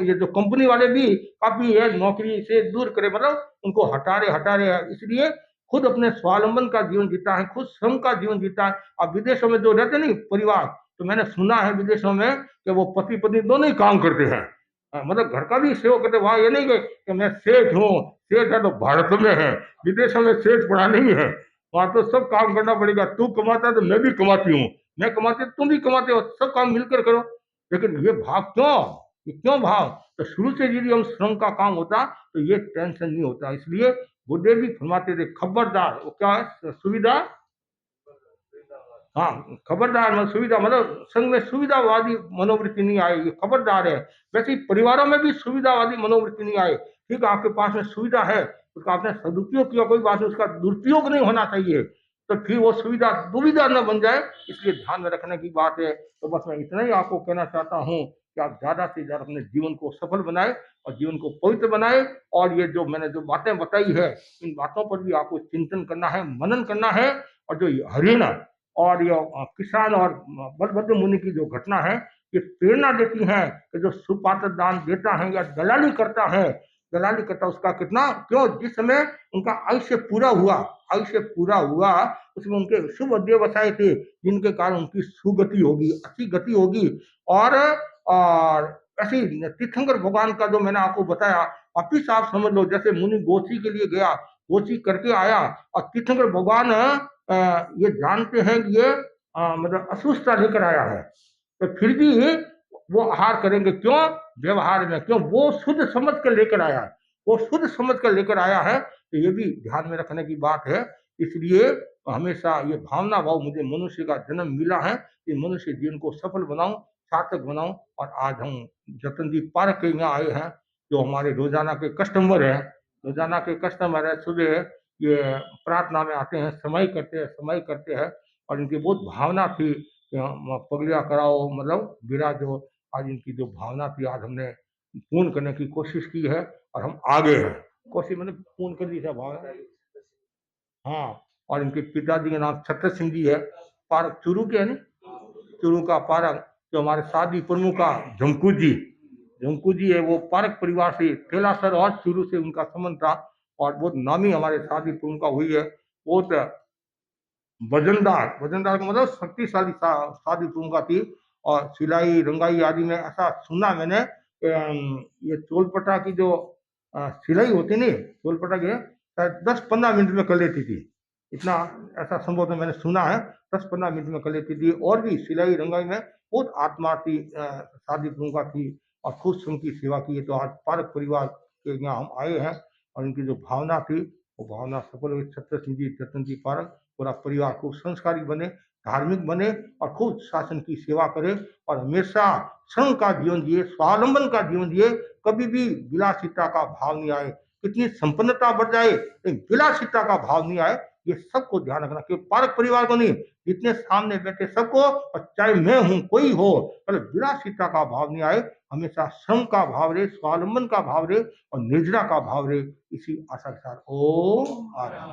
ये जो कंपनी वाले भी काफी है नौकरी से दूर करे, मतलब उनको हटा रहे हैं। इसलिए खुद अपने स्वावलंबन का जीवन जीता है, खुद श्रम का जीवन जीता है। अब विदेशों में जो रहते नहीं परिवार, तो मैंने सुना है विदेशों में कि वो पति पत्नी दोनों ही काम करते हैं। मतलब घर का भी सेवा करते। वहां ये नहीं कि मैं सेठ हूँ, सेठ है तो भारत में है, विदेशों में सेठ पड़ा नहीं है। वहां तो सब काम करना पड़ेगा, तू कमाता है तो मैं भी कमाती हूँ, मैं कमाती तुम भी कमाते हो, सब काम मिलकर करो। लेकिन ये भाव क्यों, ये क्यों भाव? तो शुरू से यदि हम श्रम का काम होता तो ये टेंशन नहीं होता। इसलिए गुरुदेव भी फरमाते थे खबरदार, वो क्या है सुविधा, हाँ खबरदार, मतलब सुविधा, मतलब संघ में सुविधावादी मनोवृत्ति नहीं आए, ये खबरदार है। वैसे ही परिवारों में भी सुविधावादी मनोवृत्ति नहीं आए। ठीक है, आपके पास में सुविधा है, उसका आपने सदुपयोग किया, कोई बात नहीं, उसका दुरुपयोग नहीं होना चाहिए। तो फिर वो सुविधा दुविधा न बन जाए, इसलिए ध्यान में रखने की बात है। तो बस मैं इतना ही आपको कहना चाहता हूँ कि आप ज्यादा से ज्यादा अपने जीवन को सफल बनाए और जीवन को पवित्र बनाए। और ये जो मैंने जो बातें बताई है, इन बातों पर भी आपको चिंतन करना है, मनन करना है। और जो हरियाणा और ये किसान और बलभद्र मुनि की जो घटना है, ये प्रेरणा देती है कि जो सुपात्र दान देता है या दलाली करता है, दलाली करता उसका कितना, क्यों, जिस समय उनका आयुष्य पूरा हुआ, आयुष्य पूरा हुआ, उसमें उनके शुभ अध्यवसाय थे, जिनके कारण उनकी सुगति होगी, अच्छी गति होगी। और ऐसी तीर्थंकर भगवान का जो मैंने आपको बताया, वापिस आप समझ लो जैसे मुनि गोची के लिए गया, गोची करके आया, और तीर्थंकर भगवान ये जानते हैं कि ये मतलब असुस्थता लेकर आया है, तो फिर भी वो आहार करेंगे, क्यों, व्यवहार में, क्यों, वो शुद्ध समझ कर लेकर आया है, वो शुद्ध समझ कर लेकर आया है। तो ये भी ध्यान में रखने की बात है। इसलिए हमेशा ये भावना भाव, मुझे मनुष्य का जन्म मिला है, कि मनुष्य जीवन को सफल बनाऊं, सार्थक बनाऊं। और आज हम जतन जी पार्क के यहाँ आए हैं, जो हमारे रोजाना के कस्टमर है, रोजाना के कस्टमर है, सुबह ये प्रार्थना में आते हैं, समय करते हैं, समय करते हैं। और इनकी बहुत भावना थी कि हम पगड़िया कराओ, मतलब विराजो। आज इनकी जो भावना थी आज हमने पूर्ण करने की कोशिश की है, और हम आगे हैं, कोशिश मैंने पूर्ण कर दी है भावना। हाँ, और इनके पिताजी का नाम छत्र सिंह जी है, पारक चूरू के है ना, चूरू का पारक। जो हमारे शादी प्रमुख का झमकू जी, झमकू जी है, वो पारक परिवार से, थेलासर और चूरू से उनका संबंध था। और बहुत नामी हमारे शादी प्रमुख का हुई है, बहुत वजनदार, वजनदार का मतलब शक्तिशाली शादी प्रमुख थी। और सिलाई रंगाई आदि में ऐसा सुना मैंने, ये चोलपटा की जो सिलाई होती नहीं, चोलपटा की 10-15 मिनट में कर लेती थी, इतना ऐसा संभव तो मैंने सुना है, 10-15 मिनट में कर लेती थी। और भी सिलाई रंगाई में बहुत आत्मा थी, शादी प्रमुखा थी, और खुद श्रम की सेवा की है। तो आज पारक परिवार के यहाँ हम आए हैं, और इनकी जो भावना थी वो भावना सफल हुई। छत्र सिंह जी, जतन जी पारक, पूरा परिवार खूब संस्कारी बने, धार्मिक बने, और खूब शासन की सेवा करे, और हमेशा श्रम का जीवन जिए, स्वावलंबन का जीवन जिए। कभी भी विलासिता का भाव नहीं आए, कितनी संपन्नता बढ़ जाए लेकिन विलासिता का भाव नहीं आए। ये सबको ध्यान रखना, कि पारक परिवार को नहीं, जितने सामने बैठे सबको, और चाहे मैं हूं कोई हो, मतलब विलासिता का भाव नहीं आए। हमेशा श्रम का भाव रहे, स्वावलंबन का भाव रहे, और निर्जरा का भाव रहे। इसी आशा के साथ ओम आराम।